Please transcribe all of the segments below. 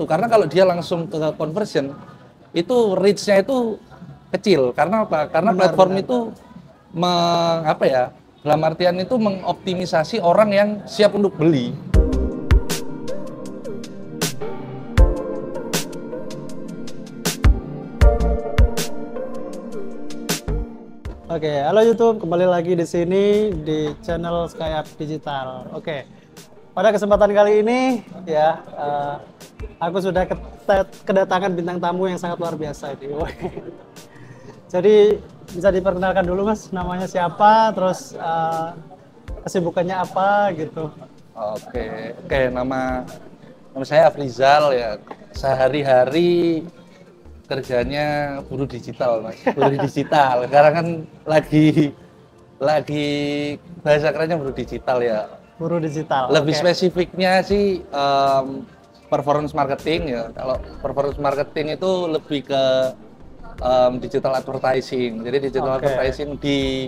itu. Karena kalau dia langsung ke conversion, itu reach-nya itu kecil. Karena apa? Karena platform itu dalam artian itu mengoptimisasi orang yang siap untuk beli. Oke, halo YouTube, kembali lagi di sini di channel SkyUp Digital. Oke, pada kesempatan kali ini ya, aku sudah kedatangan bintang tamu yang sangat luar biasa ini. Jadi bisa diperkenalkan dulu Mas, namanya siapa, terus kesibukannya apa gitu. Oke, nama saya Afrizal ya. Sehari-hari kerjanya buruh digital, Mas. Buruh digital. Sekarang kan lagi bahasa kerennya buruh digital ya. Buruh digital. Lebih spesifiknya sih performance marketing ya. Kalau performance marketing itu lebih ke digital advertising. Jadi digital advertising di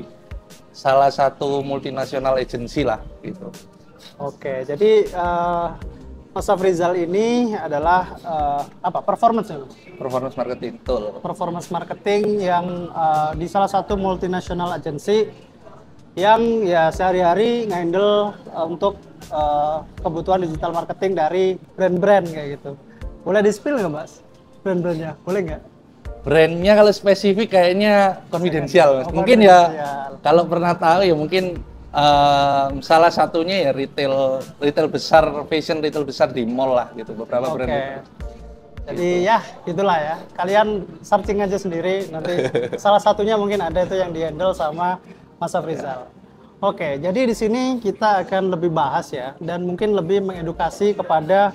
salah satu multinasional agency lah gitu. Oke, jadi Mas Afrizal ini adalah performance ya? Performance marketing, betul. Performance marketing yang di salah satu multinational agency yang ya sehari-hari nge-handle untuk kebutuhan digital marketing dari brand-brand kayak gitu. Boleh di-spill nggak Mas? Brand-brandnya, boleh nggak? Brandnya kalau spesifik kayaknya konfidensial, Mas. Mungkin ya kalau pernah tahu ya mungkin salah satunya ya retail besar, fashion retail besar di mall lah gitu, beberapa brand itu. Jadi ya itulah ya, kalian searching aja sendiri nanti salah satunya mungkin ada itu yang di-handle sama Mas Afrizal. Oke, jadi di sini kita akan lebih bahas ya dan mungkin lebih mengedukasi kepada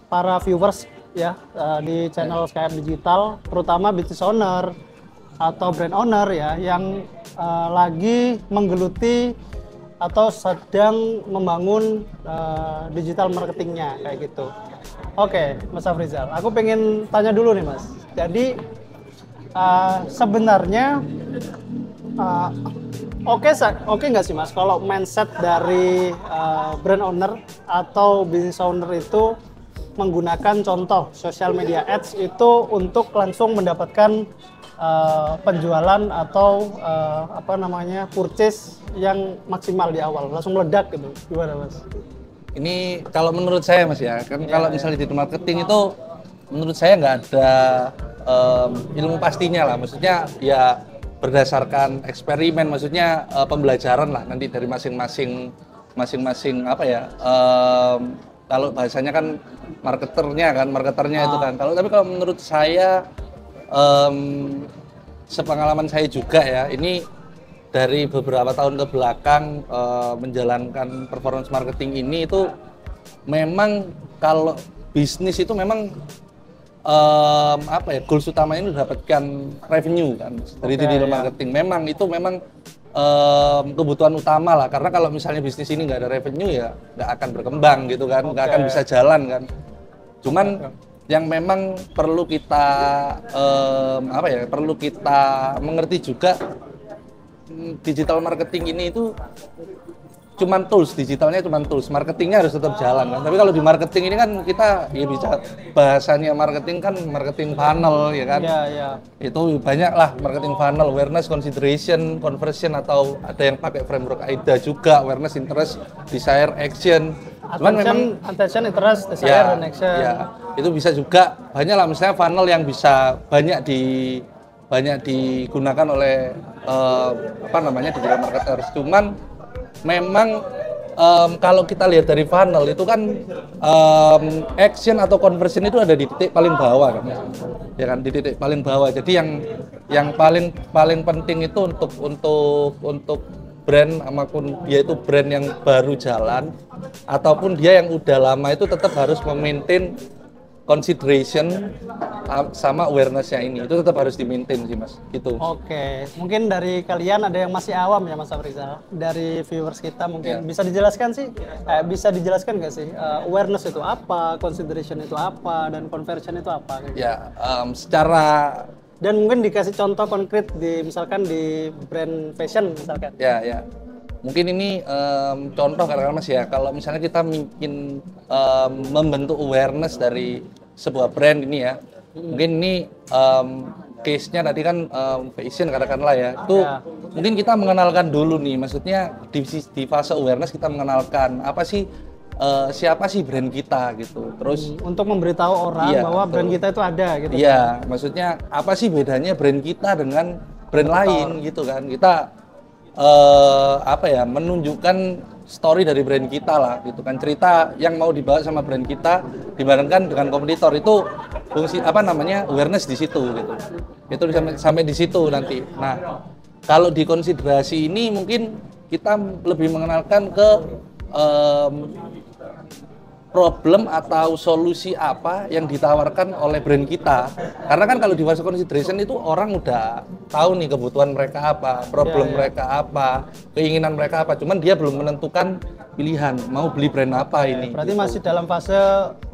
para viewers ya di channel SkyUp Digital, terutama business owner atau brand owner ya yang lagi menggeluti atau sedang membangun digital marketingnya kayak gitu. Oke, Mas Afrizal, aku pengen tanya dulu nih Mas. Jadi sebenarnya oke nggak sih Mas kalau mindset dari brand owner atau business owner itu menggunakan contoh social media ads itu untuk langsung mendapatkan penjualan atau purchase yang maksimal di awal, langsung meledak gitu, gimana Mas? Ini kalau menurut saya Mas ya, kan kalau misalnya di marketing itu menurut saya nggak ada ilmu pastinya lah, maksudnya ya berdasarkan eksperimen, maksudnya pembelajaran lah nanti dari masing-masing kalau bahasanya kan marketernya itu kan. Tapi kalau menurut saya sepengalaman saya juga ya, ini dari beberapa tahun ke belakang menjalankan performance marketing ini itu memang kalau bisnis itu memang goals utama ini mendapatkan revenue kan dari digital marketing. Memang kebutuhan utama lah, karena kalau misalnya bisnis ini nggak ada revenue ya nggak akan berkembang gitu kan, nggak akan bisa jalan kan. Cuman yang memang perlu kita perlu kita mengerti juga, digital marketing ini itu cuman tools, digitalnya cuman tools, marketingnya harus tetap jalan kan. Tapi kalau di marketing ini kan kita ya bisa bahasanya marketing kan marketing funnel ya kan. Itu banyak lah, marketing funnel, awareness, consideration, conversion, atau ada yang pakai framework AIDA juga, awareness, interest, desire, action. Cuman memang attention, interest, desire, dan action. Ya, itu bisa juga banyak lah, misalnya funnel yang bisa banyak digunakan oleh digital marketers. Cuman memang kalau kita lihat dari funnel itu kan action atau conversion itu ada di titik paling bawah kan, ya kan, di titik paling bawah. Jadi yang paling penting itu untuk brand, apapun dia itu brand yang baru jalan ataupun dia yang udah lama, itu tetap harus memaintain consideration sama awareness-nya ini, itu tetap harus di-maintain sih Mas, gitu. Oke, mungkin dari kalian ada yang masih awam ya Mas Afrizal, dari viewers kita mungkin bisa dijelaskan nggak sih awareness itu apa, consideration itu apa, dan conversion itu apa? Ya, secara dan mungkin dikasih contoh konkret misalkan di brand fashion misalkan. Ya. mungkin ini contoh karena Mas ya, kalau misalnya kita bikin membentuk awareness dari sebuah brand ini ya, mungkin ini case-nya tadi kan fashion katakanlah ya, itu mungkin kita mengenalkan dulu nih, maksudnya di fase awareness kita mengenalkan apa sih siapa sih brand kita gitu, terus untuk memberitahu orang bahwa brand kita itu ada gitu. Iya, maksudnya apa sih bedanya brand kita dengan brand lain gitu kan, kita apa ya, menunjukkan story dari brand kita lah gitu kan, cerita yang mau dibawa sama brand kita dibandingkan dengan kompetitor, itu fungsi apa namanya awareness di situ gitu, itu sampai di situ nanti. Nah kalau di konsiderasi ini mungkin kita lebih mengenalkan ke problem atau solusi apa yang ditawarkan oleh brand kita. Karena kan kalau di fase consideration itu orang udah tahu nih kebutuhan mereka apa, problem mereka apa, keinginan mereka apa. Cuman dia belum menentukan pilihan mau beli brand apa ini. Berarti masih dalam fase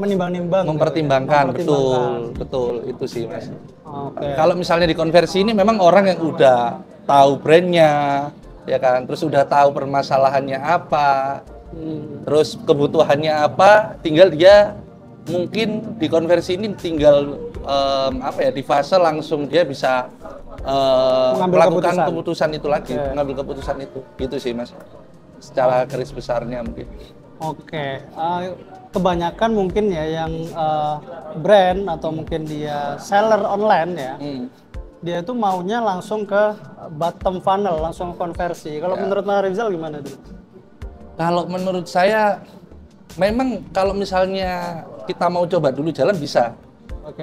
menimbang-nimbang. Mempertimbangkan, betul itu sih Mas. Kalau misalnya di konversi ini memang orang yang udah tahu brandnya, ya kan, terus udah tahu permasalahannya apa. Terus kebutuhannya apa, tinggal dia mungkin di konversi ini tinggal apa ya, di fase langsung dia bisa melakukan keputusan itu lagi, mengambil keputusan itu, gitu sih Mas, secara garis besarnya mungkin. Oke, kebanyakan mungkin ya yang brand atau mungkin dia seller online ya, dia itu maunya langsung ke bottom funnel, langsung konversi. Kalau menurut Mas Rizal gimana dulu? Kalau menurut saya, memang kalau misalnya kita mau coba dulu jalan bisa,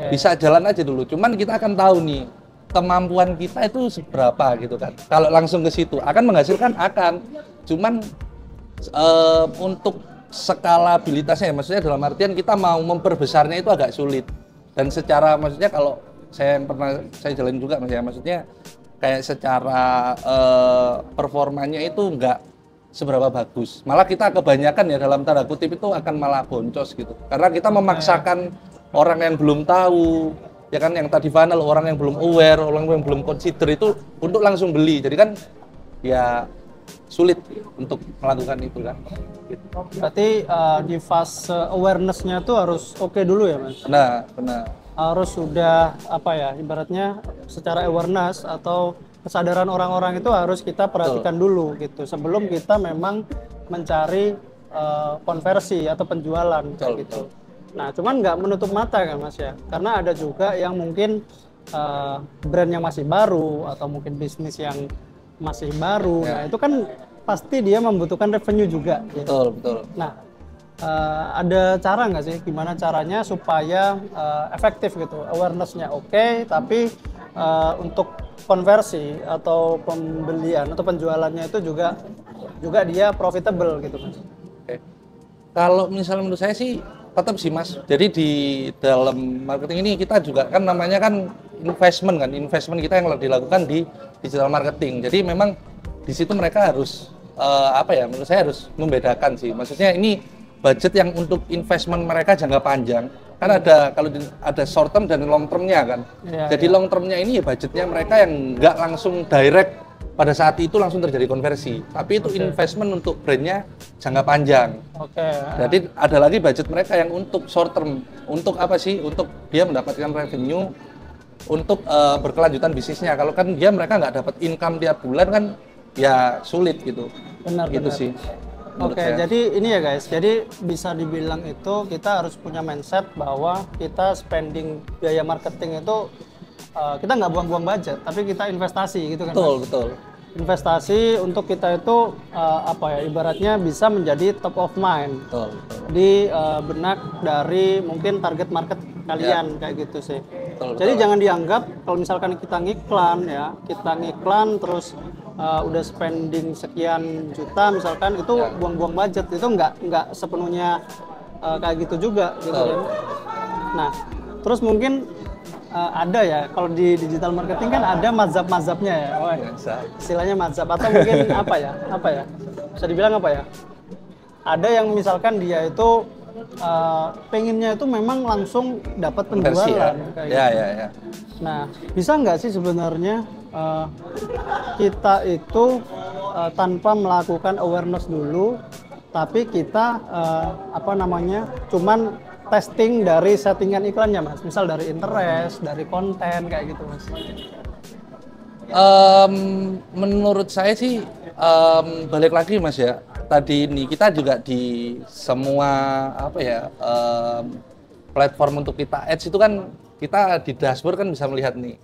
bisa jalan aja dulu. Cuman kita akan tahu nih kemampuan kita itu seberapa gitu kan. Kalau langsung ke situ akan menghasilkan, cuman untuk skalabilitasnya, maksudnya dalam artian kita mau memperbesarnya itu agak sulit. Dan secara maksudnya kalau saya pernah saya jalan juga Mas ya, maksudnya kayak secara performanya itu enggak seberapa bagus. Malah kita kebanyakan ya dalam tanda kutip itu akan malah boncos gitu. Karena kita memaksakan orang yang belum tahu, ya kan, yang tadi funnel, orang yang belum aware, orang yang belum consider itu untuk langsung beli. Jadi kan ya sulit untuk melakukan itu kan. Gitu. Berarti di fase awareness-nya tuh harus oke dulu ya Mas? Benar. Harus sudah apa ya, ibaratnya secara awareness atau kesadaran orang-orang itu harus kita perhatikan dulu gitu sebelum kita memang mencari konversi atau penjualan gitu. Nah, cuman nggak menutup mata kan Mas ya, karena ada juga yang mungkin brand yang masih baru atau mungkin bisnis yang masih baru. Nah, itu kan pasti dia membutuhkan revenue juga. Betul. Nah, ada cara nggak sih gimana caranya supaya efektif gitu, awareness-nya oke, tapi untuk konversi atau pembelian atau penjualannya itu juga dia profitable gitu Mas. Kalau misalnya menurut saya sih tetap sih Mas. Jadi di dalam marketing ini kita juga kan namanya kan investment kita yang dilakukan di digital marketing. Jadi memang di situ mereka harus apa ya, menurut saya harus membedakan sih. Maksudnya ini budget yang untuk investment mereka jangka panjang. Kan ada kalau ada short term dan long termnya kan. Jadi long termnya ini ya budgetnya mereka yang nggak langsung direct pada saat itu langsung terjadi konversi, tapi itu investment untuk brandnya jangka panjang. Jadi ada lagi budget mereka yang untuk short term, untuk apa sih? Untuk dia mendapatkan revenue untuk berkelanjutan bisnisnya. Kalau kan mereka nggak dapat income tiap bulan kan ya sulit gitu. Benar. Sih. Jadi ini ya guys, jadi bisa dibilang itu kita harus punya mindset bahwa kita spending biaya marketing itu kita nggak buang-buang budget, tapi kita investasi gitu kan. Betul. Investasi untuk kita itu apa ya, ibaratnya bisa menjadi top of mind di benak dari mungkin target market kalian kayak gitu sih. Jadi jangan dianggap kalau misalkan kita ngiklan terus udah spending sekian juta misalkan itu buang-buang budget, itu nggak sepenuhnya kayak gitu juga gitu kan. Nah, terus mungkin ada ya kalau di digital marketing kan ada mazhab-mazhabnya ya. Istilahnya mazhab atau mungkin apa ya? Bisa dibilang apa ya? Ada yang misalkan dia itu pengennya itu memang langsung dapat penjualan kayak gitu. Nah, bisa nggak sih sebenarnya kita itu tanpa melakukan awareness dulu, tapi kita cuman testing dari settingan iklannya Mas, misal dari interest, dari konten kayak gitu Mas. Menurut saya sih balik lagi Mas ya, tadi ini kita juga di semua platform untuk kita ads itu kan kita di dashboard kan bisa melihat nih,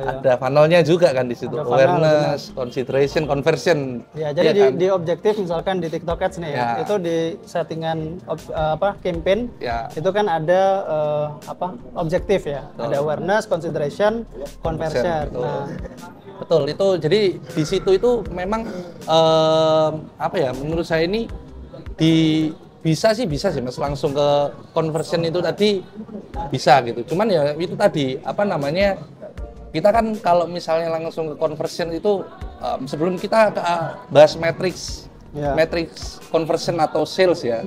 ada funnelnya juga kan di situ, awareness, consideration, conversion. Ya, jadi di objektif misalkan di TikTok Ads nih, itu di settingan campaign, itu kan ada objektif ya, ada awareness, consideration, conversion. Betul, itu jadi di situ itu memang menurut saya ini bisa sih Mas, langsung ke conversion itu tadi bisa gitu. Cuman ya itu tadi kita kan kalau misalnya langsung ke conversion itu sebelum kita bahas matrix conversion atau sales ya.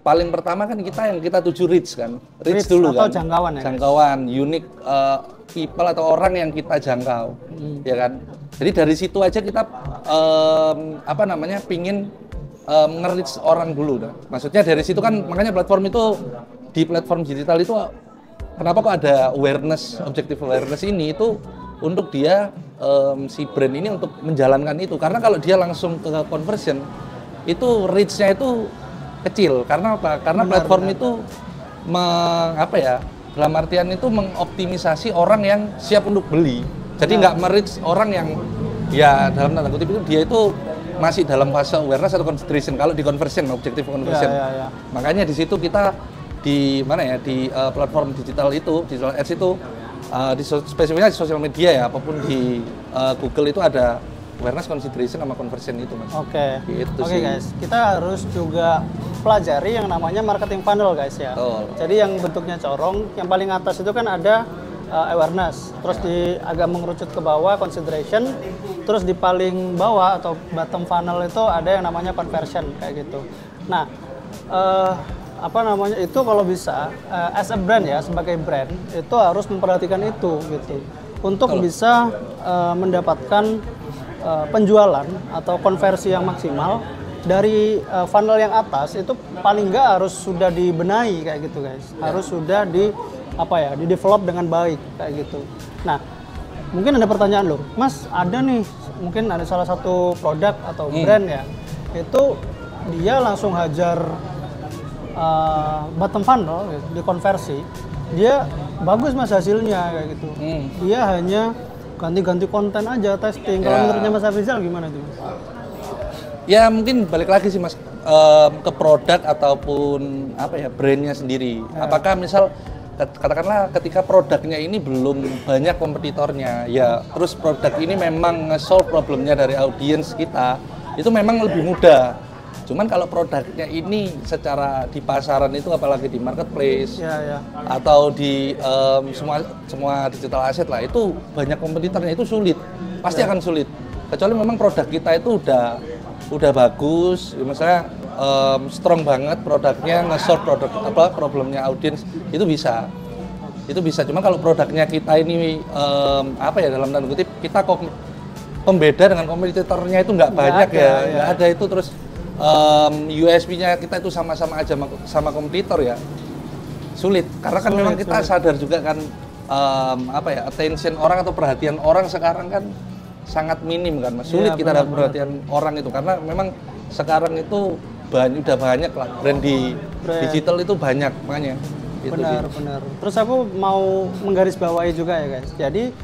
Paling pertama kan kita tuju reach kan. Reach dulu atau kan. Jangkauan ya. Jangkauan, unique people atau orang yang kita jangkau. Ya kan. Jadi dari situ aja kita pingin nge-reach orang dulu. Maksudnya dari situ kan makanya platform itu di platform digital itu kenapa kok ada awareness, objective awareness ini itu untuk dia si brand ini untuk menjalankan itu. Karena kalau dia langsung ke conversion itu reach-nya itu kecil. Karena apa? Karena platform itu dalam artian itu mengoptimisasi orang yang siap untuk beli. Jadi nggak me-reach orang yang ya dalam tanda kutip itu dia itu masih dalam fase awareness atau consideration. Kalau di conversion, objective conversion. Makanya di situ kita di platform digital itu, digital ads itu spesifiknya di sosial media ya, apapun di Google itu ada awareness, consideration sama conversion itu Mas. Oke guys, kita harus juga pelajari yang namanya marketing funnel guys ya. Jadi yang bentuknya corong, yang paling atas itu kan ada awareness, terus agak mengerucut ke bawah consideration, terus di paling bawah atau bottom funnel itu ada yang namanya conversion kayak gitu. Nah, itu kalau bisa as a brand ya, sebagai brand itu harus memperhatikan itu gitu untuk bisa mendapatkan penjualan atau konversi yang maksimal dari funnel yang atas itu paling nggak harus sudah dibenahi kayak gitu guys, harus sudah di develop dengan baik kayak gitu. Nah, mungkin ada pertanyaan loh, Mas, ada nih mungkin ada salah satu produk atau brand ya, itu dia langsung hajar bottom funnel gitu, dikonversi, dia bagus Mas hasilnya kayak gitu. Dia hanya ganti-ganti konten aja, testing. Kalau menurutnya Mas Afrizal gimana tuh? Ya mungkin balik lagi sih Mas ke produk ataupun brandnya sendiri. Apakah misal katakanlah ketika produknya ini belum banyak kompetitornya, ya terus produk ini memang nge-solve problemnya dari audiens kita, itu memang lebih mudah. Cuman kalau produknya ini secara di pasaran itu, apalagi di marketplace atau di semua digital asset lah, itu banyak kompetitornya, itu sulit, pasti akan sulit. Kecuali memang produk kita itu udah bagus, misalnya strong banget produknya, nge-solve problemnya audiens, itu bisa. Cuma kalau produknya kita ini dalam tanda kutip kita pembeda dengan kompetitornya itu nggak banyak nggak ada itu, terus USP-nya kita itu sama-sama aja sama kompetitor ya, sulit. Karena kan memang kita sadar juga kan attention orang atau perhatian orang sekarang kan sangat minim kan Mas. Sulit kita dapat perhatian orang itu, karena memang sekarang itu udah banyak lah brand di digital itu banyak, makanya benar. Terus aku mau menggarisbawahi juga ya guys, jadi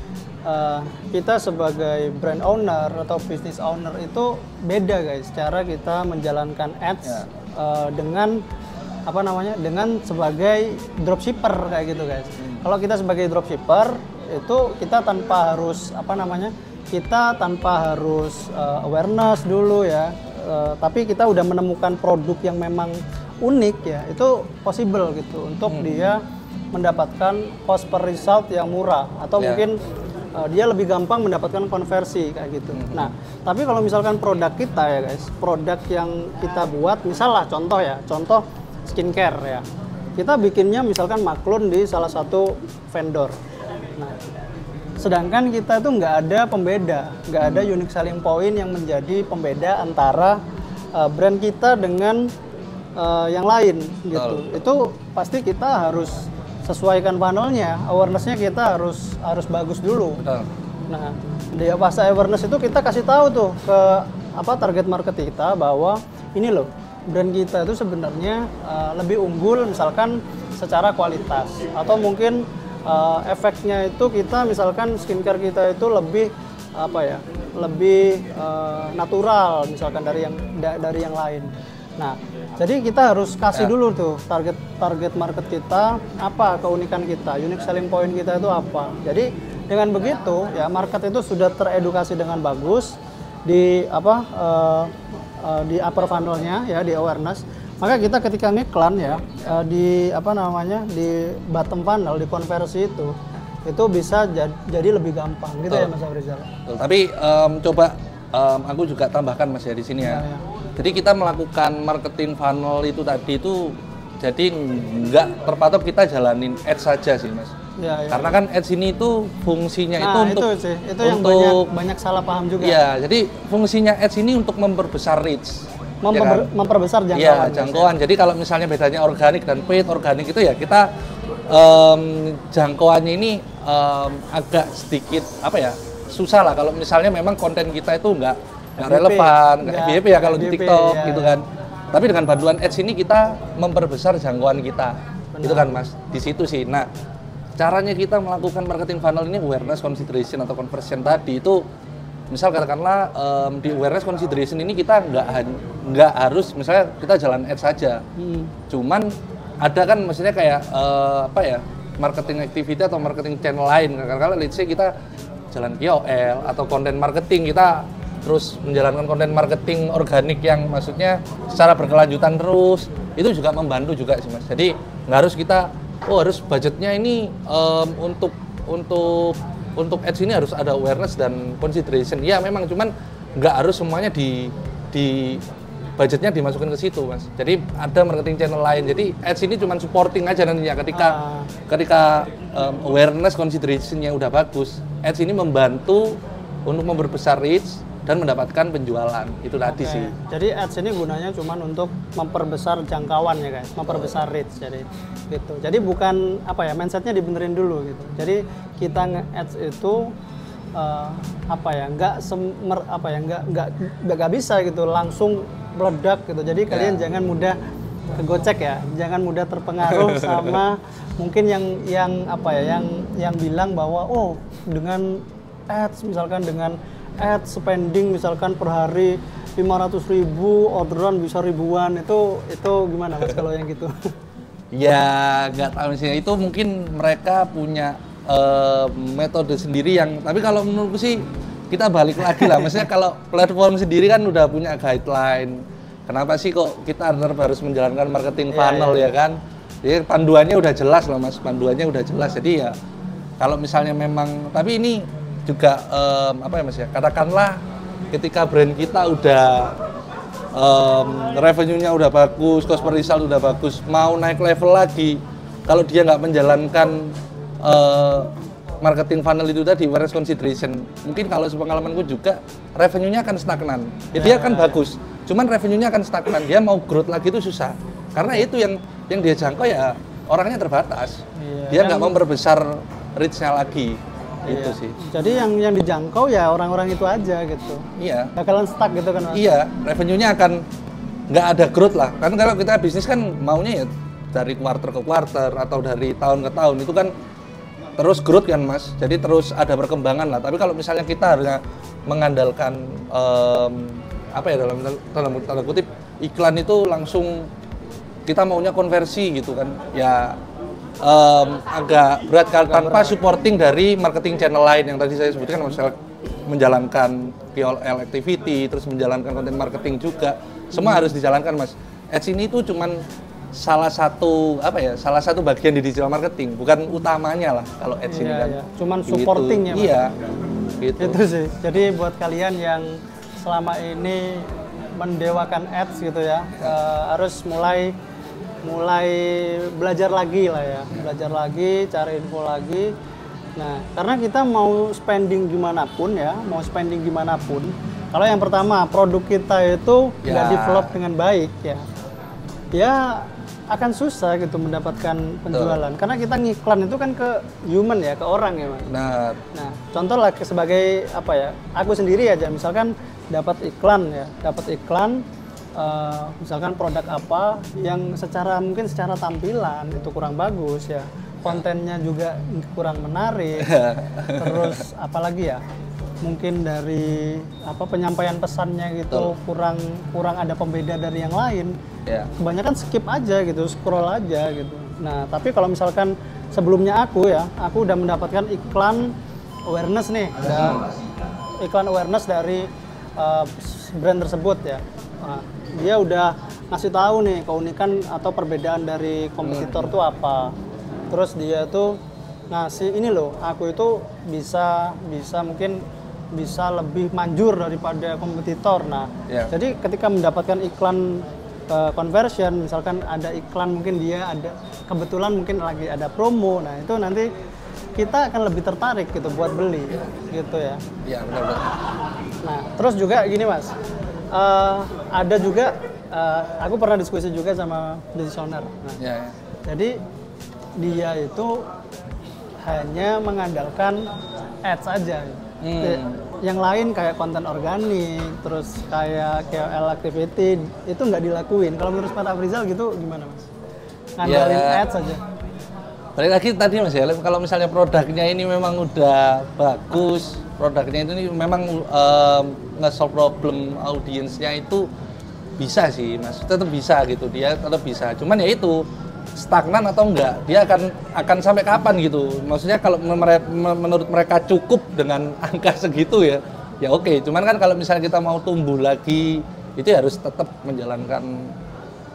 kita sebagai brand owner atau business owner itu beda guys cara kita menjalankan ads dengan dengan sebagai dropshipper kayak gitu guys. Kalau kita sebagai dropshipper itu kita tanpa harus awareness dulu ya, tapi kita udah menemukan produk yang memang unik ya, itu possible gitu untuk dia mendapatkan cost per result yang murah atau mungkin dia lebih gampang mendapatkan konversi kayak gitu. Nah, tapi kalau misalkan produk kita ya guys, produk yang kita buat, misalnya contoh skincare ya, kita bikinnya misalkan maklun di salah satu vendor. Nah, Sedangkan kita itu nggak ada pembeda, nggak ada unique selling point yang menjadi pembeda antara brand kita dengan yang lain gitu. Itu pasti kita harus sesuaikan funnelnya, awareness-nya kita harus bagus dulu. Betul. Nah, di fase awareness itu kita kasih tahu tuh ke target market kita bahwa ini loh, brand kita itu sebenarnya lebih unggul misalkan secara kualitas, atau mungkin efeknya itu kita misalkan skincare kita itu lebih lebih natural misalkan dari yang lain. Nah, jadi kita harus kasih dulu tuh target market kita apa, keunikan kita, unique selling point kita itu apa. Jadi dengan begitu ya market itu sudah teredukasi dengan bagus di di upper funnelnya ya, di awareness. Maka kita ketika ngiklan ya di di bottom funnel, di konversi itu bisa jadi lebih gampang gitu ya Mas Afrizal. Tapi coba aku juga tambahkan Mas ya di sini ya. Jadi kita melakukan marketing funnel itu tadi itu jadi nggak terpatok kita jalanin ads saja sih Mas. Ya. Karena kan ads ini itu fungsinya itu untuk itu yang banyak salah paham juga. Iya, jadi fungsinya ads ini untuk memperbesar reach. Memperbesar jangkauan. Iya, jangkauan. Jadi kalau misalnya bedanya organik dan paid, organik itu ya kita jangkauannya ini agak sedikit susah lah kalau misalnya memang konten kita itu nggak relevan, nggak FYP ya kalau di TikTok ya, gitu kan. Tapi dengan bantuan ads ini kita memperbesar jangkauan kita. Benar. Itu kan Mas, di situ sih. Nah, caranya kita melakukan marketing funnel ini awareness, consideration atau conversion tadi itu, misal katakanlah di awareness consideration ini kita nggak harus misalnya kita jalan ads saja. Cuman ada kan maksudnya kayak marketing activity atau marketing channel lain. Kadang-kadang let's say kita jalan KOL atau konten marketing, kita terus menjalankan konten marketing organik yang maksudnya secara berkelanjutan terus, itu juga membantu juga sih Mas. Jadi nggak harus kita harus budgetnya ini untuk ads ini harus ada awareness dan consideration. Ya memang, cuman nggak harus semuanya di budgetnya dimasukin ke situ Mas. Jadi ada marketing channel lain. Jadi ads ini cuma supporting aja nantinya ketika awareness considerationnya udah bagus. Ads ini membantu untuk memperbesar reach dan mendapatkan penjualan. Itu tadi sih. Jadi ads ini gunanya cuma untuk memperbesar jangkauan ya guys, memperbesar reach. Jadi gitu. Jadi bukan mindsetnya dibenerin dulu gitu. Jadi kita nge-ads itu nggak bisa gitu langsung meledak gitu. Jadi kalian jangan mudah kegocek ya, jangan mudah terpengaruh sama mungkin yang bilang bahwa dengan ads misalkan dengan ads spending misalkan per hari 500.000 orderan bisa ribuan, itu gimana Mas kalau yang gitu? Ya nggak tahu sih, itu mungkin mereka punya metode sendiri yang, tapi kalau menurutku sih kita balik lagi lah, maksudnya kalau platform sendiri kan udah punya guideline, kenapa sih kok kita harus menjalankan marketing funnel ya kan? Jadi panduannya udah jelas lah Mas, panduannya udah jelas, jadi ya kalau misalnya memang, tapi ini juga Mas ya, katakanlah ketika brand kita udah revenue-nya udah bagus, cost per result udah bagus, mau naik level lagi, kalau dia nggak menjalankan marketing funnel itu tadi, awareness consideration, mungkin kalau sepengalamanku juga revenue-nya akan stagnan. Ya, dia akan bagus, cuman revenue-nya akan stagnan. Dia mau growth lagi itu susah, karena itu yang dia jangkau ya orangnya terbatas. Dia nggak memperbesar reach-nya lagi. Itu sih. Jadi yang dijangkau ya orang-orang itu aja gitu. Iya. Bakalan stuck gitu kan Mas? Iya, revenue-nya akan nggak ada growth lah. Kan kalau kita bisnis kan maunya ya dari quarter ke quarter atau dari tahun ke tahun, itu kan terus growth kan Mas. Jadi terus ada perkembangan lah. Tapi kalau misalnya kita harusnya mengandalkan dalam tanda kutip iklan itu langsung kita maunya konversi gitu kan. Ya agak berat tanpa supporting dari marketing channel lain yang tadi saya sebutkan, misalnya menjalankan KOL activity, terus menjalankan konten marketing juga, semua harus dijalankan Mas. Ads ini tuh cuman salah satu bagian di digital marketing, bukan utamanya lah kalau ads ini kan. Cuman supportingnya Mas. Iya. Gitu. Itu sih. Jadi buat kalian yang selama ini mendewakan ads gitu ya, harus mulai belajar lagi lah ya, belajar lagi, cari info lagi. Nah, karena kita mau spending gimana pun ya, kalau yang pertama produk kita itu nggak develop dengan baik ya akan susah gitu mendapatkan penjualan. Karena kita ngiklan itu kan ke human ya, ke orang ya Mas. Nah, contoh lah sebagai apa ya, aku sendiri aja misalkan dapat iklan, misalkan produk apa yang mungkin secara tampilan itu kurang bagus ya, kontennya juga kurang menarik, terus apalagi ya, mungkin dari penyampaian pesannya gitu kurang ada pembeda dari yang lain. Kebanyakan skip aja gitu, scroll aja gitu. Nah, tapi kalau misalkan sebelumnya aku udah mendapatkan iklan awareness nih, iklan awareness dari brand tersebut ya. Nah, dia udah ngasih tahu nih keunikan atau perbedaan dari kompetitor tuh apa. Terus dia tuh ngasih ini loh, aku itu bisa mungkin bisa lebih manjur daripada kompetitor. Nah, jadi ketika mendapatkan iklan conversion, misalkan ada iklan mungkin dia ada kebetulan mungkin lagi ada promo, nah itu nanti kita akan lebih tertarik gitu buat beli gitu ya. Iya benar. Nah, terus juga gini Mas, ada juga aku pernah diskusi juga sama business owner. Nah, jadi dia itu hanya mengandalkan ads saja. Yang lain kayak konten organik, terus kayak KOL activity itu nggak dilakuin. Kalau menurut Pak Afrizal gitu gimana Mas? Ngandalin ads saja. Balik lagi tadi Mas ya, kalau misalnya produknya ini memang udah bagus, produknya ini memang nge-solve problem audiensnya itu bisa sih Mas, tetap bisa gitu, dia tetap bisa. Cuman ya itu stagnan atau enggak, dia akan sampai kapan gitu. Maksudnya kalau menurut mereka cukup dengan angka segitu ya oke. Cuman kan kalau misalnya kita mau tumbuh lagi, itu harus tetap menjalankan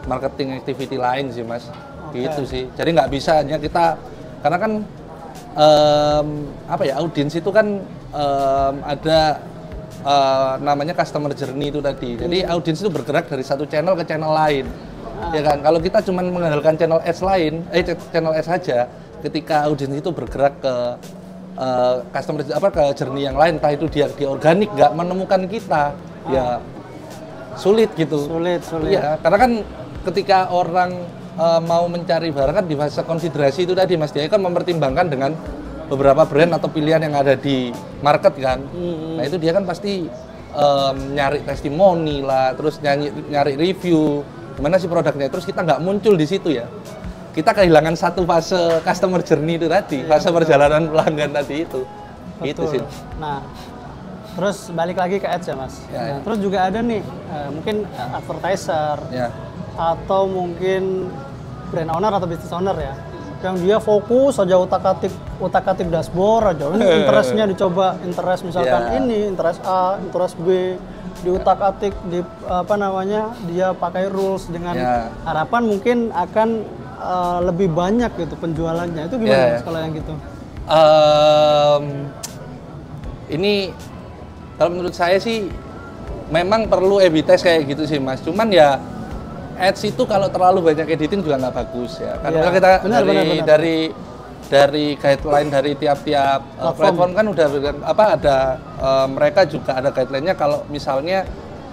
marketing activity lain sih Mas. Gitu sih. Jadi nggak bisa hanya kita, karena kan audiens itu kan ada namanya customer journey itu tadi. Jadi audiens itu bergerak dari satu channel ke channel lain. Ya kan, kalau kita cuma mengandalkan channel ads saja, ketika audiens itu bergerak ke ke journey yang lain, entah itu dia di organik nggak menemukan kita, ya sulit gitu. Sulit. Ya, karena kan ketika orang mau mencari barang kan di fase konsiderasi itu tadi Mas, dia kan mempertimbangkan dengan beberapa brand atau pilihan yang ada di market kan. Nah itu dia kan pasti nyari testimoni lah, terus nyari review. Gimana sih produknya, terus kita nggak muncul di situ ya, kita kehilangan satu fase customer journey itu tadi, fase perjalanan pelanggan tadi itu. Gitu sih. Nah, terus balik lagi ke ads ya Mas. Terus juga ada nih mungkin advertiser atau mungkin brand owner atau business owner ya, yang dia fokus aja utak-atik dashboard aja. Ini interestnya dicoba, interest misalkan ini, interest A, interest B, diutak-atik dia pakai rules dengan harapan mungkin akan lebih banyak gitu penjualannya. Itu gimana Mas kalau yang gitu? Ini kalau menurut saya sih memang perlu A/B test kayak gitu sih Mas. Cuman ya ads itu kalau terlalu banyak editing juga nggak bagus ya. Karena kita dari guideline dari tiap-tiap platform kan udah ada mereka juga ada guideline-nya, kalau misalnya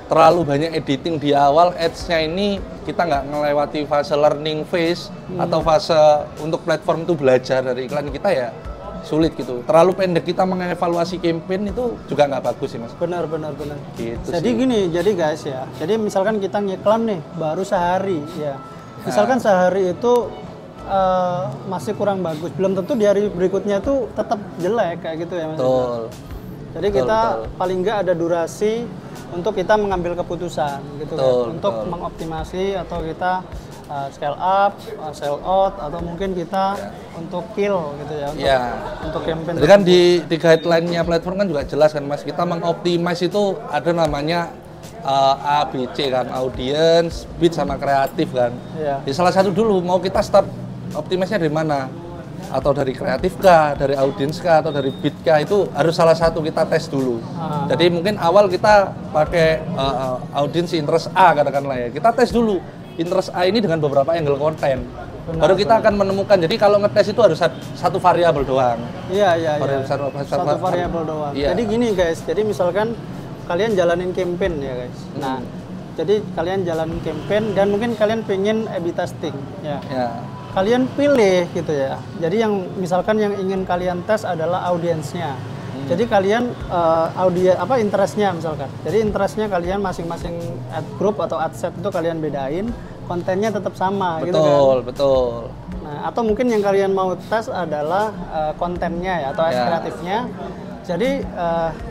terlalu banyak editing di awal ads-nya ini, kita nggak melewati fase learning phase atau fase untuk platform itu belajar dari iklan kita, ya sulit gitu. Terlalu pendek kita mengevaluasi campaign itu juga nggak bagus sih Mas. Benar. Gitu jadi sih. Gini, jadi guys ya, jadi misalkan kita ngiklan nih baru sehari ya, misalkan sehari itu masih kurang bagus, belum tentu di hari berikutnya tuh tetap jelek kayak gitu ya Mas. Betul. Jadi kita paling nggak ada durasi untuk kita mengambil keputusan gitu kan, untuk mengoptimasi atau kita scale up, sell out, atau mungkin kita untuk kill gitu ya, untuk campaign. Jadi kan di guideline-nya platform kan juga jelas kan Mas, kita mengoptimasi itu ada namanya A, B, C kan, audience, bid sama kreatif kan. Di salah satu dulu mau kita start optimasinya dari mana? Atau dari kreatif kah, dari audiens kah, atau dari bid kah, itu harus salah satu kita tes dulu. Jadi mungkin awal kita pakai audiens interest A katakanlah ya, kita tes dulu interest A ini dengan beberapa angle konten. baru kita akan menemukan. Jadi kalau ngetes itu harus satu variabel doang. Iya, iya, iya. Satu variabel doang. Iya. Jadi gini guys, jadi misalkan kalian jalanin campaign ya guys. Nah, jadi kalian jalanin campaign dan mungkin kalian pengen A/B testing ya. Kalian pilih gitu ya. Jadi yang misalkan yang ingin kalian tes adalah audiensnya. Jadi kalian interestnya misalkan. Jadi interestnya kalian masing-masing ad group atau ad set itu kalian bedain, kontennya tetap sama gitu kan. Betul. Nah, atau mungkin yang kalian mau tes adalah kontennya ya atau kreatifnya. Jadi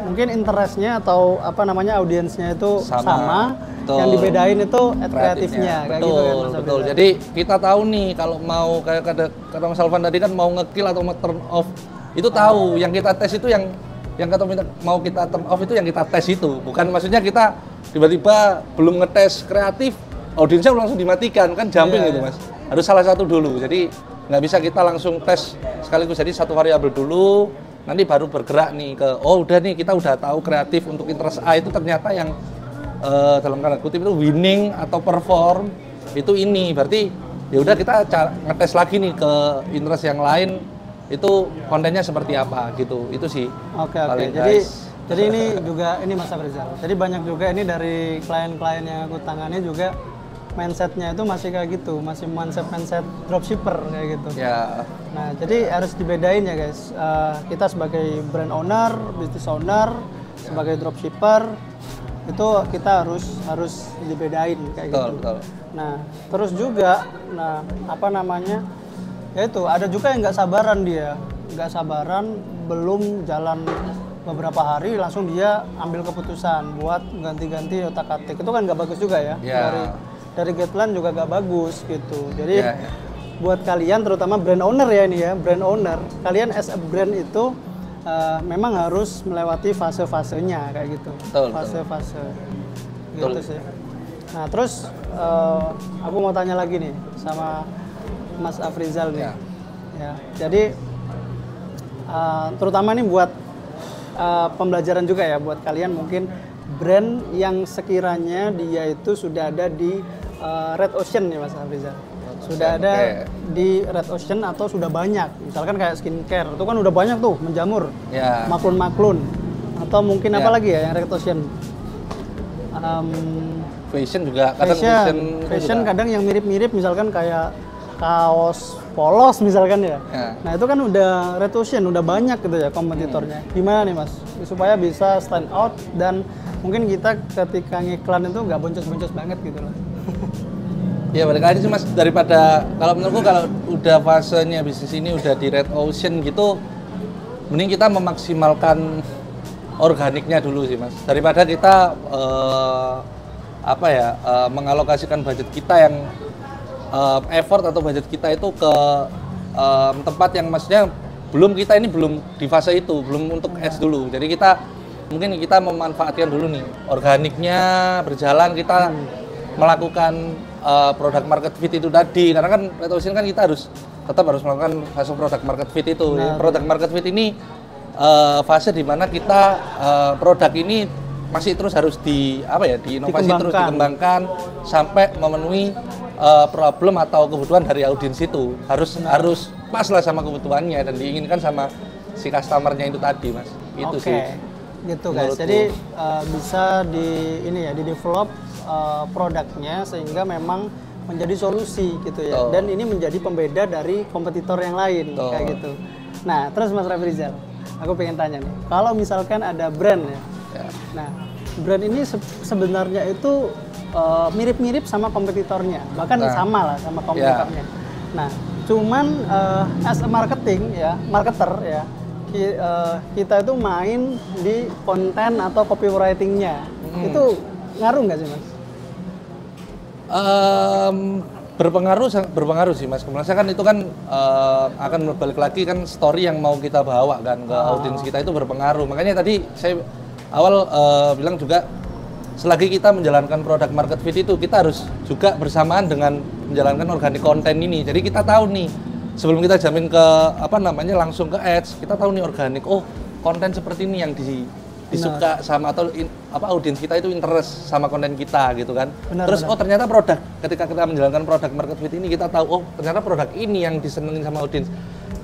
mungkin interestnya atau audiensnya itu sama. Yang dibedain itu ad kreatifnya kayak gitu kan. Betul. Jadi kita tahu nih kalau mau kayak kata Mas Alvan tadi kan mau nge-kill atau mau turn off itu tahu. Yang kita tes itu yang kata mau kita turn off itu yang kita tes itu. Bukan maksudnya kita tiba-tiba belum ngetes kreatif audiensnya langsung dimatikan kan jumping gitu Mas. Harus salah satu dulu. Jadi nggak bisa kita langsung tes sekaligus. Jadi satu variabel dulu nanti baru bergerak nih ke udah nih kita udah tahu kreatif untuk interest A itu ternyata yang dalam tanda kutip itu winning atau perform itu ini berarti ya udah kita ngetes lagi nih ke interest yang lain itu kontennya seperti apa gitu itu sih. Oke. Jadi ini juga ini Mas Afrizal. Jadi banyak juga ini dari klien-klien yang aku tangani juga mindsetnya itu masih kayak gitu, masih mindset dropshipper kayak gitu. Ya. Nah jadi harus dibedain ya guys. Kita sebagai brand owner, business owner, sebagai dropshipper itu kita harus dibedain kayak gitu. Betul. Nah terus juga, ya itu ada juga yang nggak sabaran belum jalan beberapa hari langsung dia ambil keputusan buat ganti-ganti otak-atik itu kan nggak bagus juga ya. Dari guideline juga nggak bagus gitu. Jadi buat kalian terutama brand owner ya ini ya brand owner kalian as a brand itu memang harus melewati fase-fasenya kayak gitu. Fase-fase gitu sih. Nah terus aku mau tanya lagi nih sama Mas Afrizal nih. Ya, jadi terutama nih buat pembelajaran juga ya buat kalian mungkin brand yang sekiranya dia itu sudah ada di Red Ocean nih Mas Afrizal. Sudah ada di Red Ocean atau sudah banyak. Misalkan kayak skincare itu kan udah banyak tuh menjamur. Maklun-maklun. Atau mungkin apa lagi ya yang Red Ocean? Fashion juga fashion kadang yang mirip-mirip misalkan kayak kaos polos misalkan ya. Nah itu kan udah Red Ocean, udah banyak gitu ya kompetitornya. Gimana nih Mas supaya bisa stand out dan mungkin kita ketika ngiklan itu nggak boncos-boncos banget gitu loh. Ya balik lagi sih Mas, daripada kalau menurutku kalau udah fasenya bisnis ini udah di Red Ocean gitu mending kita memaksimalkan organiknya dulu sih Mas, daripada kita mengalokasikan budget kita yang effort atau budget kita itu ke tempat yang maksudnya belum di fase itu, belum untuk ads dulu. Jadi kita memanfaatkan dulu nih organiknya berjalan, kita melakukan product market fit itu tadi, karena kan Red Ocean kan kita tetap harus melakukan fase product market fit itu. Product market fit ini fase di mana kita produk ini masih terus harus diinovasi terus dikembangkan sampai memenuhi problem atau kebutuhan dari audiens itu harus pas lah sama kebutuhannya dan diinginkan sama si customernya itu tadi Mas. Itu sih. Gitu guys. Jadi bisa di develop produknya sehingga memang menjadi solusi gitu ya. Dan ini menjadi pembeda dari kompetitor yang lain kayak gitu. Nah, terus Mas Afrizal, aku pengen tanya nih. Kalau misalkan ada brand ya. Nah, brand ini sebenarnya itu mirip-mirip sama kompetitornya, bahkan sama lah sama kompetitornya. Nah, cuman as a marketer ya, kita itu main di konten atau copywriting-nya. Itu ngaruh nggak sih Mas? Berpengaruh sih Mas. Kemudian kan itu kan akan balik lagi kan story yang mau kita bawa kan ke audiens kita itu berpengaruh. Makanya tadi saya awal bilang juga selagi kita menjalankan product market fit itu kita harus juga bersamaan dengan menjalankan organic konten ini. Jadi kita tahu nih sebelum kita jamin ke langsung ke ads, kita tahu nih organik. Oh, konten seperti ini yang disuka sama atau audiens kita itu interest sama konten kita gitu kan. Benar, Terus benar. oh ternyata produk, ketika kita menjalankan produk market fit ini kita tahu oh ternyata produk ini yang disenengin sama audiens.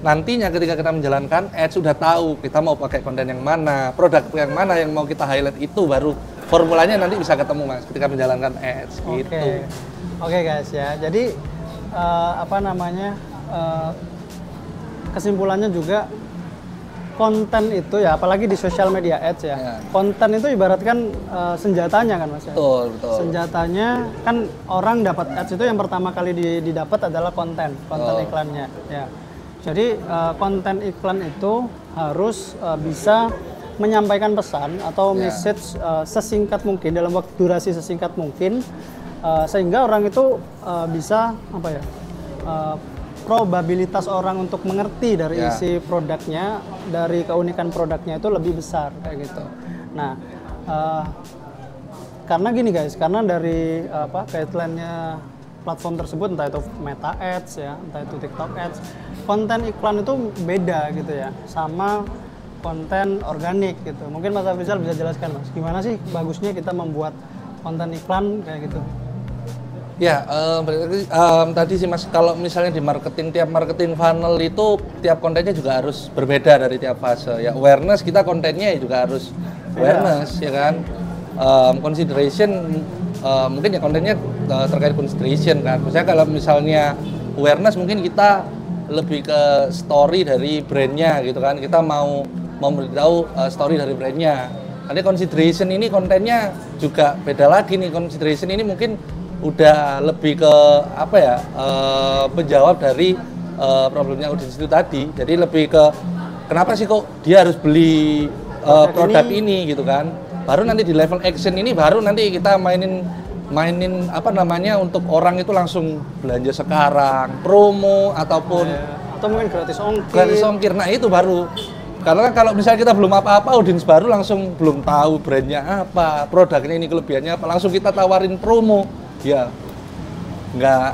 Nantinya ketika kita menjalankan ads sudah tahu kita mau pakai konten yang mana, produk yang mana yang mau kita highlight, itu baru formulanya nanti bisa ketemu Mas ketika menjalankan ads gitu. Oke guys ya. Jadi apa namanya? Kesimpulannya juga konten itu ya, apalagi di social media ads ya. Konten itu ibaratkan senjatanya kan Mas ya. Betul. Senjatanya kan orang dapat ads itu yang pertama kali didapat adalah konten iklannya ya. Jadi konten iklan itu harus bisa menyampaikan pesan atau message sesingkat mungkin dalam waktu durasi sesingkat mungkin sehingga orang itu bisa apa ya? Probabilitas orang untuk mengerti dari isi produknya, dari keunikan produknya itu lebih besar kayak gitu. Nah, karena gini guys, karena dari guideline-nya platform tersebut, entah itu Meta Ads ya, entah itu TikTok Ads, konten iklan itu beda gitu ya, sama konten organik gitu. Mungkin Mas Afrizal bisa jelaskan Mas, gimana sih bagusnya kita membuat konten iklan kayak gitu? Ya, tadi sih Mas, kalau misalnya di marketing, tiap marketing funnel itu tiap kontennya juga harus berbeda dari tiap fase. Ya, awareness kita kontennya juga harus awareness, ya kan. Consideration, mungkin ya kontennya terkait consideration kan. Misalnya kalau misalnya awareness mungkin kita lebih ke story dari brandnya gitu kan. Kita mau memberitahu story dari brandnya. Nanti consideration ini kontennya juga beda lagi nih. Consideration ini mungkin udah lebih ke apa ya, menjawab dari problemnya audiens itu tadi. Jadi lebih ke kenapa sih kok dia harus beli produk ini gitu kan. Baru nanti di level action ini baru nanti kita mainin apa namanya untuk orang itu langsung belanja sekarang, promo ataupun atau mungkin gratis ongkir. Gratis ongkir. Nah, itu baru. Karena kalau misalnya kita belum apa-apa, audiens baru langsung belum tahu brandnya apa, produknya ini kelebihannya apa, langsung kita tawarin promo. Ya, nggak,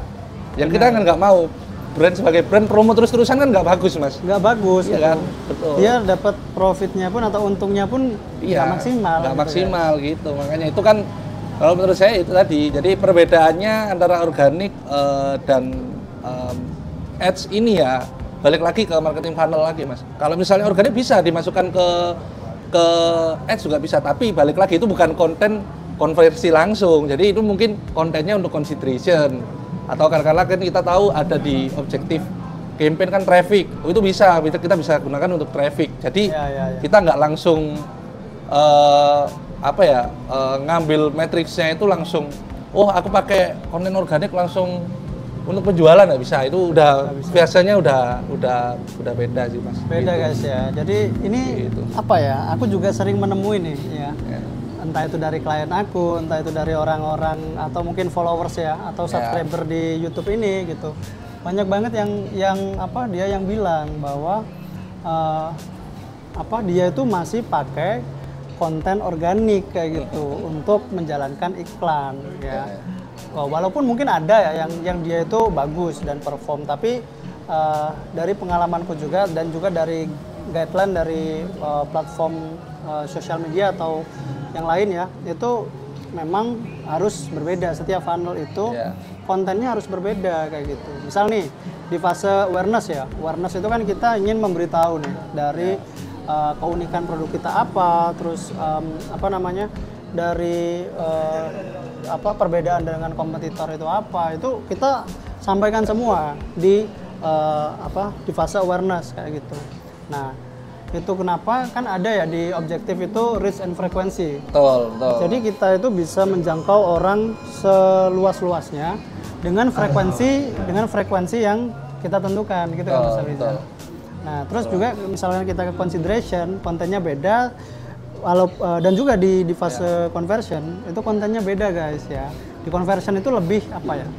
yang kita kan nggak mau brand sebagai brand promo terus-terusan kan nggak bagus Mas. Nggak bagus, ya kan? Betul. Dia dapat profitnya pun atau untungnya pun nggak maksimal. Nggak maksimal gitu. Makanya itu kan kalau menurut saya itu tadi. Jadi perbedaannya antara organik dan ads ini ya balik lagi ke marketing funnel lagi Mas. Kalau misalnya organik bisa dimasukkan ke ads juga bisa, tapi balik lagi itu bukan konten konversi langsung, jadi itu mungkin kontennya untuk consideration atau kadang-kadang kan kita tahu ada di objektif campaign kan traffic, itu bisa kita bisa gunakan untuk traffic. Jadi kita nggak langsung ngambil matriksnya itu langsung, oh aku pakai konten organik langsung untuk penjualan nggak bisa, itu udah biasanya udah beda sih Mas. Beda gitu. Guys ya, jadi ini gitu. Apa ya? Aku juga sering menemui nih ya. Entah itu dari klien aku, entah itu dari orang-orang atau mungkin followers ya, atau subscriber di YouTube ini gitu. Banyak banget dia yang bilang bahwa dia itu masih pakai konten organik kayak gitu untuk menjalankan iklan ya. Walaupun mungkin ada ya yang dia itu bagus dan perform, tapi dari pengalamanku juga dan juga dari guideline dari platform sosial media atau yang lain ya, itu memang harus berbeda. Setiap funnel itu kontennya harus berbeda kayak gitu. Misal nih di fase awareness ya, awareness itu kan kita ingin memberitahu nih dari keunikan produk kita apa, terus dari perbedaan dengan kompetitor itu apa, itu kita sampaikan semua di fase awareness kayak gitu. Nah, itu kenapa kan ada ya di objektif itu reach and frequency. Betul. Jadi kita itu bisa menjangkau orang seluas-luasnya dengan frekuensi yang kita tentukan gitu kan Mas Afrizal. Nah, terus juga misalnya kita ke consideration, kontennya beda. Dan juga di fase conversion itu kontennya beda guys ya. Di conversion itu lebih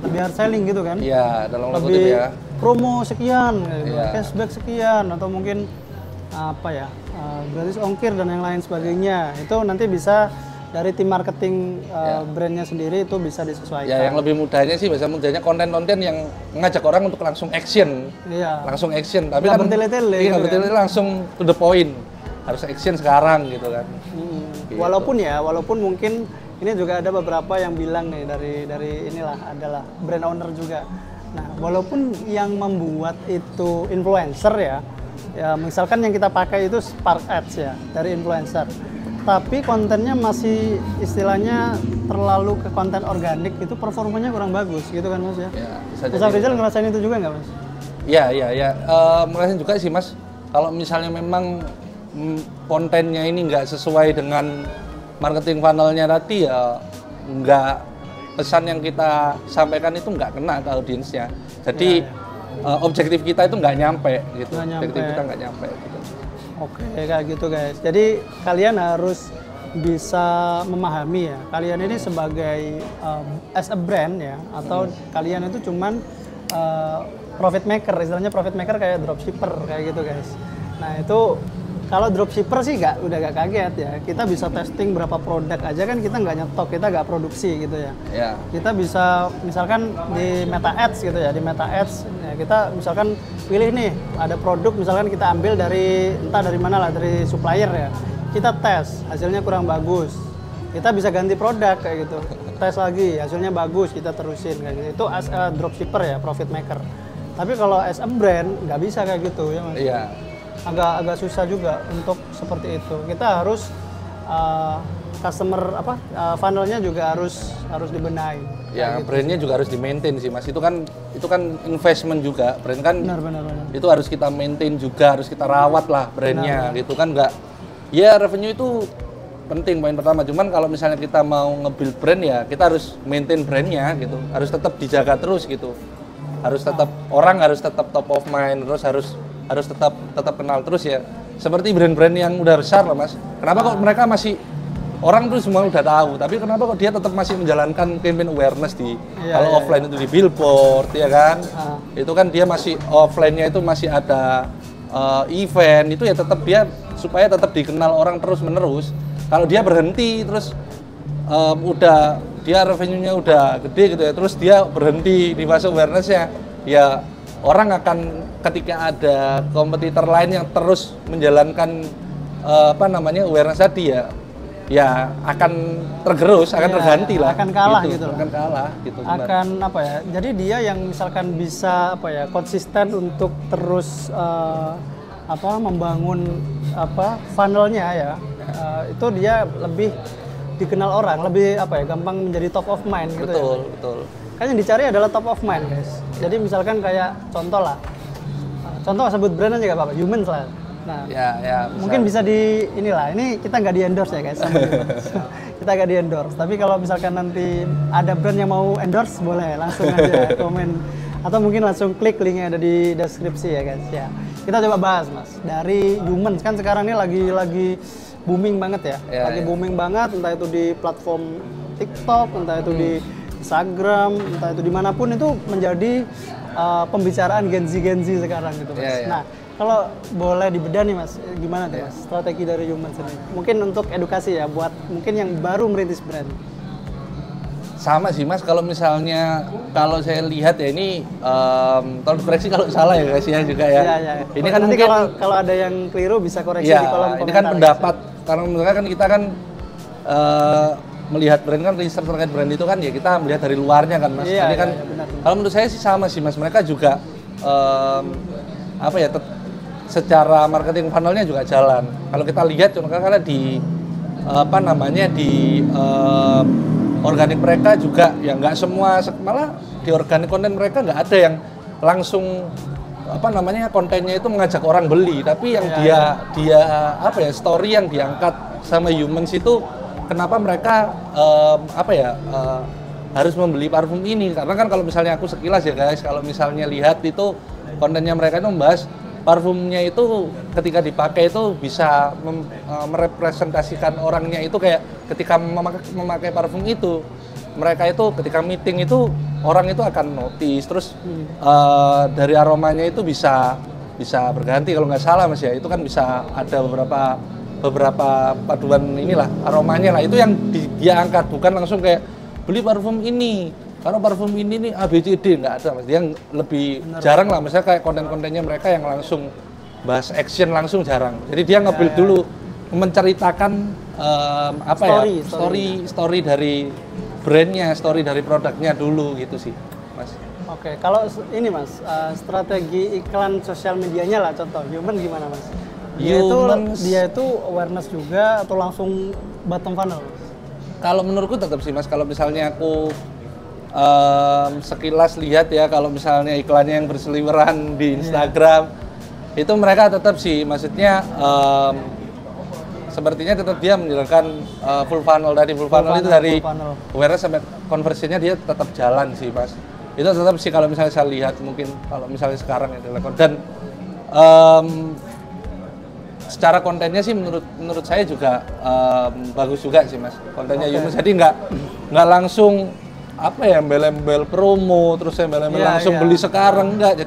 lebih hard selling gitu kan? Iya, dalam lebih promo sekian, gitu, cashback sekian, atau mungkin gratis ongkir dan yang lain sebagainya. Itu nanti bisa dari tim marketing brandnya sendiri itu bisa disesuaikan. Ya, yang lebih mudahnya sih mudahnya konten-konten yang mengajak orang untuk langsung action. Iya. Langsung action, tapi nggak kan bertele-tele. Iya, bertele-tele langsung to the point. harus action sekarang gitu kan. Gitu. Walaupun mungkin ini juga ada beberapa yang bilang nih dari inilah adalah brand owner juga. Nah, walaupun yang membuat itu influencer ya misalkan yang kita pakai itu Spark Ads ya dari influencer, tapi kontennya masih istilahnya terlalu ke konten organik, itu performanya kurang bagus gitu kan Mas ya? Mas Afrizal ngerasain itu juga nggak Mas? Iya, ngerasain juga sih Mas. Kalau misalnya memang kontennya ini nggak sesuai dengan marketing funnelnya tadi ya nggak, pesan yang kita sampaikan itu nggak kena ke audiensnya. Jadi objektif kita itu nggak nyampe gitu. Objektif kita nggak nyampe gitu. Oke, kayak gitu guys. Jadi kalian harus bisa memahami ya. Kalian ini sebagai as a brand ya, atau kalian itu cuman profit maker, istilahnya profit maker kayak dropshipper kayak gitu guys. Nah itu kalau dropshipper sih udah gak kaget ya. Kita bisa testing berapa produk aja kan, kita nggak nyetok, kita nggak produksi gitu ya. Kita bisa misalkan di Meta Ads gitu ya, di Meta Ads ya, kita misalkan pilih nih ada produk misalkan kita ambil dari entah dari mana lah, dari supplier ya. Kita tes, hasilnya kurang bagus. Kita bisa ganti produk kayak gitu. Tes lagi, hasilnya bagus, kita terusin kayak gitu. Itu as a dropshipper ya, profit maker. Tapi kalau as a brand nggak bisa kayak gitu ya Mas. Agak susah juga untuk seperti itu. Kita harus customer funnelnya juga harus dibenahi. Ya, gitu. brandnya juga harus di-maintain sih Mas. Itu kan investment juga. Brand kan benar. Itu harus kita maintain juga, harus kita rawat lah brandnya gitu kan. Nggak, ya revenue itu penting poin pertama. Cuman kalau misalnya kita mau nge-build brand ya kita harus maintain brandnya gitu. Harus tetap dijaga terus gitu. Harus tetap orang harus tetap top of mind, terus harus tetap kenal terus ya. Seperti brand-brand yang udah besar lah Mas. Kenapa kok mereka masih, orang tuh semua udah tahu, tapi kenapa kok dia tetap masih menjalankan campaign awareness di kalau offline itu di billboard ya kan? Itu kan dia masih offline-nya itu masih ada event, itu ya tetap dia supaya tetap dikenal orang terus-menerus. Kalau dia berhenti terus udah dia revenue-nya udah gede gitu ya, terus dia berhenti di fase awareness-nya, ya orang akan ketika ada kompetitor lain yang terus menjalankan awareness tadi ya akan tergerus, akan terganti lah. Akan kalah gitu. Akan kalah gitu. Akan jadi dia yang misalkan bisa konsisten untuk terus membangun funnelnya ya. Itu dia lebih dikenal orang, lebih gampang menjadi top of mind gitu. Betul. Kan yang dicari adalah top of mind guys. Jadi misalkan kayak contoh sebut brand aja gak apa-apa, Humans lah. Nah, mungkin bisa di ini kita nggak di endorse ya guys sama Humans. Kita nggak di endorse, tapi kalau misalkan nanti ada brand yang mau endorse boleh langsung aja komen atau mungkin langsung klik link yang ada di deskripsi ya guys ya. Kita coba bahas Mas dari Humans, kan sekarang ini lagi booming banget ya, booming banget, entah itu di platform TikTok, entah itu di Instagram, entah itu dimanapun, itu menjadi pembicaraan Gen Z sekarang gitu Mas. Nah, kalau boleh dibedah nih Mas, gimana tuh Mas strategi dari Humans ini? Mungkin untuk edukasi ya, buat mungkin yang baru merintis brand. Sama sih Mas, kalau misalnya kalau saya lihat ya ini tolong koreksi kalau salah ya guys ya juga ya. Ini kan nanti mungkin kalau ada yang keliru bisa koreksi di kolom komentar. Ini kan pendapat karena misalkan kan kita kan melihat brand kan, research terkait brand itu kan ya kita melihat dari luarnya kan Mas. Jadi kan benar. Kalau menurut saya sih sama sih Mas, mereka juga secara marketing funnelnya juga jalan. Kalau kita lihat contohnya di organik mereka juga ya nggak semua, malah di organik konten mereka nggak ada yang langsung kontennya itu mengajak orang beli, tapi yang story yang diangkat sama Humans itu kenapa mereka harus membeli parfum ini, karena kan kalau misalnya aku sekilas ya guys, kalau misalnya lihat itu kontennya mereka itu membahas parfumnya itu ketika dipakai itu bisa merepresentasikan orangnya itu kayak ketika memakai parfum itu, mereka itu ketika meeting itu orang itu akan notice, terus dari aromanya itu bisa berganti kalau nggak salah Mas ya, itu kan bisa ada beberapa paduan aromanya lah, itu yang dia angkat, bukan langsung kayak beli parfum ini karena parfum ini A B C D, nggak ada Mas. Dia lebih jarang lah, misalnya kayak konten-kontennya mereka yang langsung bahas action langsung jarang. Jadi dia nge-build dulu, menceritakan story dari brandnya, story dari produknya dulu gitu sih, Mas. Oke, kalau ini Mas, strategi iklan sosial medianya lah contoh, Human gimana Mas? Dia itu awareness juga atau langsung bottom funnel? Kalau menurutku tetap sih Mas, kalau misalnya aku sekilas lihat ya, kalau misalnya iklannya yang berseliweran di Instagram, itu mereka tetap sih, maksudnya sepertinya tetap dia menjalankan full funnel tadi. Full funnel itu dari awareness sampai conversion-nya dia tetap jalan sih Mas. Itu tetap sih kalau misalnya saya lihat, mungkin kalau misalnya sekarang ya dan secara kontennya sih menurut saya juga bagus juga sih Mas, kontennya Yunus. Jadi nggak langsung apa ya, embel-embel promo terus embel-embel langsung beli sekarang, enggak.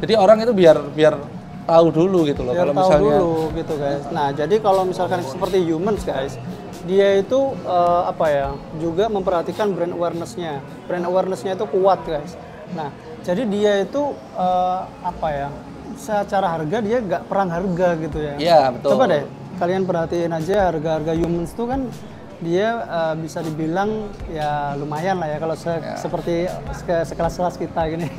Jadi orang itu biar tahu dulu gitu loh, kalau misalnya dulu gitu guys. Nah, jadi kalau misalkan seperti Humans guys, dia itu juga memperhatikan brand awareness-nya. Brand awareness-nya itu kuat guys. Nah, jadi dia itu secara harga dia nggak perang harga gitu ya. Iya, betul. Coba deh kalian perhatiin aja harga-harga Humans itu kan dia bisa dibilang ya lumayan lah ya kalau seperti sekelas-kelas kita gini.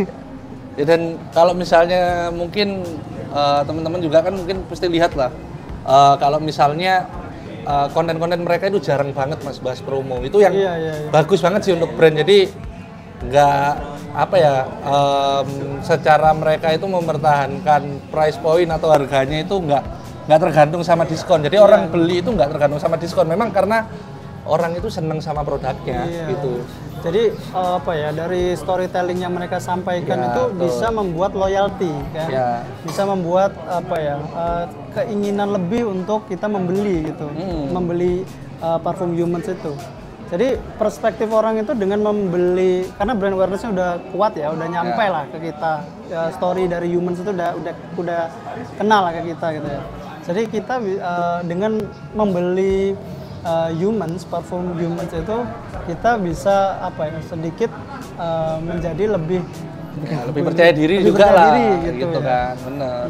Ya, dan kalau misalnya mungkin teman-teman juga kan mungkin pasti lihat lah, kalau misalnya konten-konten mereka itu jarang banget Mas bahas promo. Itu yang bagus banget sih untuk brand. Jadi nggak secara mereka itu mempertahankan price point atau harganya itu nggak tergantung sama diskon. Jadi orang beli itu nggak tergantung sama diskon. Memang karena orang itu senang sama produknya gitu. Jadi dari storytelling yang mereka sampaikan itu bisa membuat loyalty kan, bisa membuat keinginan lebih untuk kita membeli gitu, membeli parfum Humans itu. Jadi perspektif orang itu dengan membeli, karena brand awareness-nya udah kuat ya, udah nyampe lah ke kita, story dari Humans itu udah kenal lah ke kita gitu ya. Jadi kita dengan membeli Humans, parfum Humans itu kita bisa sedikit menjadi lebih percaya diri juga lah gitu kan, bener.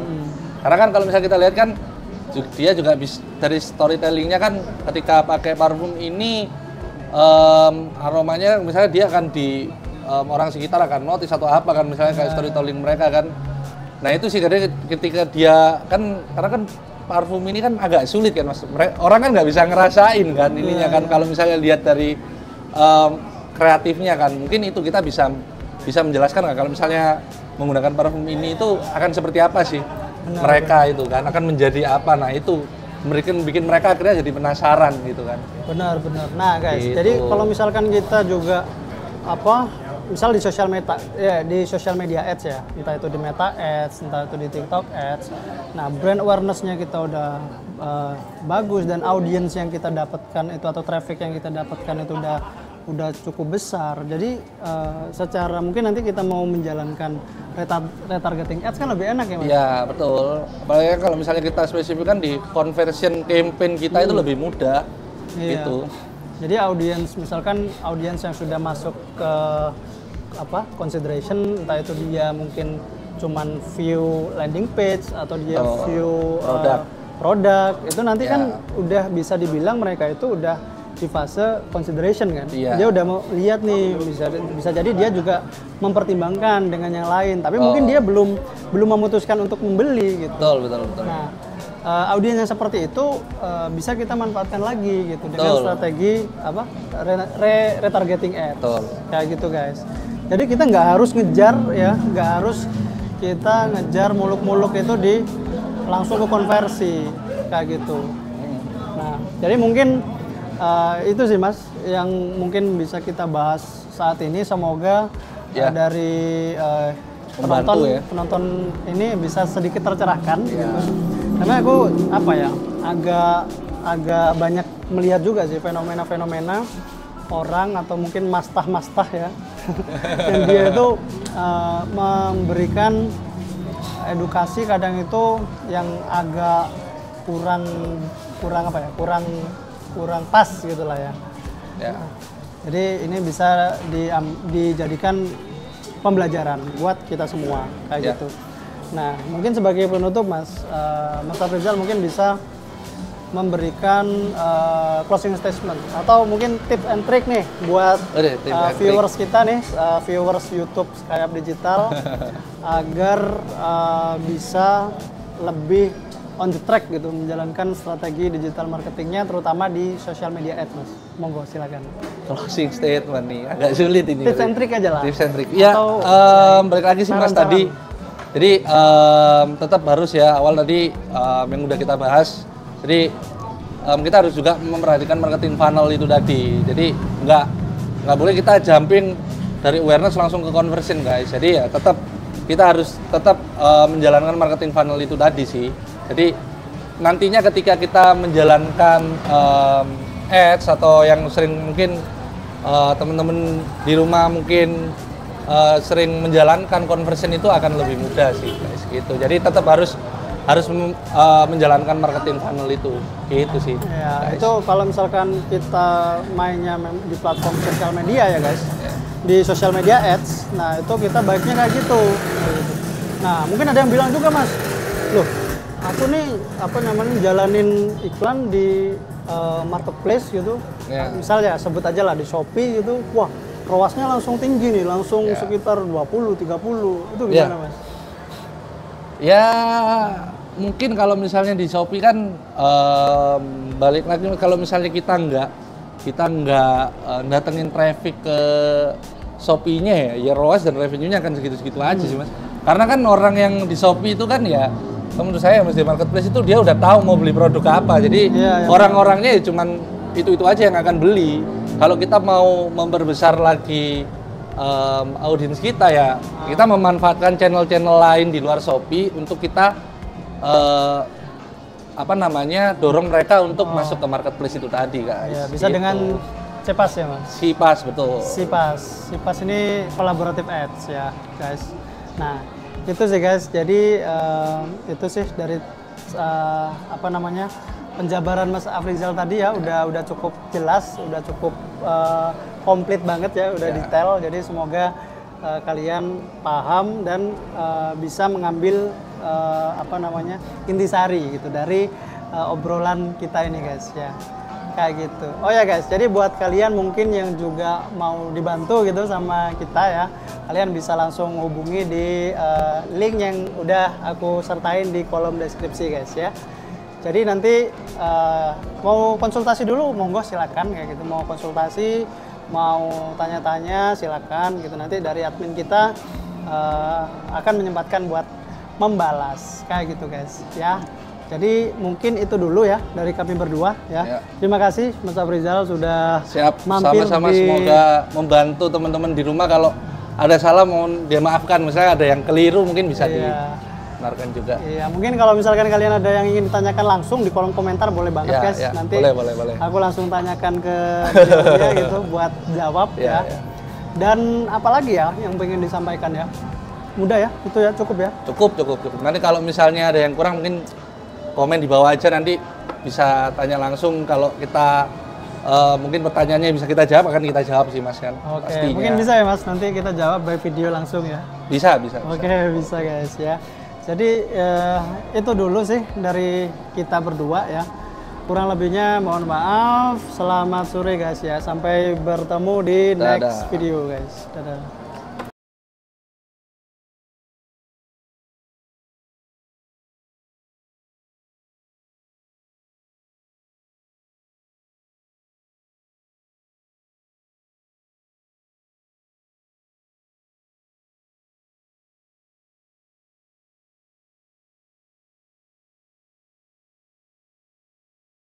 Karena kan kalau misalnya kita lihat kan dia juga dari storytellingnya kan, ketika pakai parfum ini aromanya misalnya dia akan di orang sekitar akan notice atau apa kan, misalnya kayak storytelling mereka kan. Nah itu sih ketika dia kan, karena kan parfum ini kan agak sulit kan Mas, orang kan nggak bisa ngerasain kan ininya kan. Kalau misalnya lihat dari kreatifnya kan, mungkin itu kita bisa menjelaskan nggak kalau misalnya menggunakan parfum ini itu akan seperti apa sih mereka itu kan, akan menjadi apa. Nah itu bikin mereka akhirnya jadi penasaran gitu kan. Benar. Nah guys, gitu. Jadi kalau misalkan kita juga misal di sosial media ads ya, entah itu di Meta Ads, entah itu di TikTok Ads. Nah, brand awareness-nya kita udah bagus dan audience yang kita dapatkan itu atau traffic yang kita dapatkan itu udah cukup besar. Jadi secara mungkin nanti kita mau menjalankan retargeting ads kan lebih enak ya Mas? Iya, betul. Apalagi kalau misalnya kita spesifikkan di conversion campaign kita itu lebih mudah gitu. Jadi misalkan audience yang sudah masuk ke consideration, entah itu dia mungkin cuman view landing page atau dia view produk, itu nanti kan udah bisa dibilang mereka itu udah di fase consideration kan. Dia udah mau lihat nih, bisa jadi dia juga mempertimbangkan dengan yang lain, tapi mungkin dia belum memutuskan untuk membeli gitu. Betul. Nah, audiens yang seperti itu bisa kita manfaatkan lagi gitu dengan strategi retargeting ads. Kayak gitu guys. Jadi kita nggak harus ngejar ya, nggak harus kita ngejar muluk-muluk itu langsung ke konversi kayak gitu. Nah, jadi mungkin itu sih Mas yang mungkin bisa kita bahas saat ini. Semoga dari penonton ini bisa sedikit tercerahkan gitu. Karena aku agak banyak melihat juga sih fenomena-fenomena orang atau mungkin mastah ya yang dia itu memberikan edukasi kadang itu yang agak kurang pas gitulah ya. Jadi ini bisa dijadikan pembelajaran buat kita semua kayak gitu. Nah, mungkin sebagai penutup Mas, Mas Afrizal mungkin bisa memberikan closing statement atau mungkin tips and trick nih buat viewers kita nih, viewers YouTube Skyap Digital agar bisa lebih on the track gitu menjalankan strategi digital marketingnya terutama di social media ads, Mas. Monggo silakan. Closing statement nih agak sulit ini. Tips and trick aja lah. Tips and trick. Ya, balik lagi sih Mas tadi. Jadi tetap harus ya awal tadi yang udah kita bahas. Jadi kita harus juga memperhatikan marketing funnel itu tadi. Jadi nggak boleh kita jumping dari awareness langsung ke conversion guys. Jadi ya tetap kita harus tetap menjalankan marketing funnel itu tadi sih. Jadi nantinya ketika kita menjalankan ads atau yang sering mungkin teman-teman di rumah mungkin sering menjalankan conversion itu akan lebih mudah sih guys gitu. Jadi tetap harus menjalankan marketing funnel itu gitu sih. Ya, guys. Itu kalau misalkan kita mainnya di platform sosial media ya guys. Di social media ads. Nah, itu kita baiknya kayak gitu. Nah, mungkin ada yang bilang juga, Mas. Loh, aku nih jalanin iklan di marketplace gitu. Yeah. Misalnya sebut aja lah di Shopee gitu. Wah, ROAS-nya langsung tinggi nih, langsung sekitar 20, 30. Itu gimana, Mas? Ya, mungkin kalau misalnya di Shopee kan balik lagi kalau misalnya kita nggak datengin traffic ke Shopee-nya ya ROAS dan revenue-nya akan segitu-segitu aja sih Mas. Karena kan orang yang di Shopee itu kan ya menurut saya Mas di marketplace itu dia udah tahu mau beli produk apa. Jadi orang-orangnya ya cuman itu aja yang akan beli. Kalau kita mau memperbesar lagi audiens kita ya, kita memanfaatkan channel-channel lain di luar Shopee untuk kita dorong mereka untuk masuk ke marketplace itu tadi guys. Ya, bisa gitu. Dengan Sipas ya Mas? Sipas betul. Sipas ini collaborative ads ya guys. Nah itu sih guys. Jadi itu sih dari penjabaran Mas Afrizal tadi ya udah cukup jelas, udah cukup komplit banget ya, udah detail. Jadi semoga kalian paham dan bisa mengambil intisari gitu dari obrolan kita ini guys ya. Kayak gitu. Oh ya guys, jadi buat kalian mungkin yang juga mau dibantu gitu sama kita ya, kalian bisa langsung hubungi di link yang udah aku sertain di kolom deskripsi guys ya. Jadi nanti mau konsultasi dulu, monggo silakan kayak gitu. Mau konsultasi, mau tanya-tanya silakan gitu. Nanti dari admin kita akan menyempatkan buat membalas kayak gitu guys ya. Jadi mungkin itu dulu ya dari kami berdua ya. Terima kasih Mas Afrizal sudah mampir. Sama-sama semoga membantu teman-teman di rumah kalau ada salah mohon dia maafkan. Misalnya ada yang keliru mungkin bisa dibenarkan juga. Iya, mungkin kalau misalkan kalian ada yang ingin ditanyakan langsung di kolom komentar boleh banget guys. Nanti boleh. Aku langsung tanyakan ke dia gitu buat jawab ya. Dan apalagi ya yang pengen disampaikan ya. Mudah ya, itu ya cukup ya. Cukup. Nanti kalau misalnya ada yang kurang mungkin komen di bawah aja, nanti bisa tanya langsung. Kalau kita mungkin pertanyaannya bisa kita jawab, akan kita jawab sih Mas kan. Oke, pastinya. Mungkin bisa ya Mas, nanti kita jawab by video langsung ya. Bisa. Oke, bisa guys ya. Jadi itu dulu sih dari kita berdua ya. Kurang lebihnya mohon maaf. Selamat sore guys ya. Sampai bertemu di next video guys. Dadah.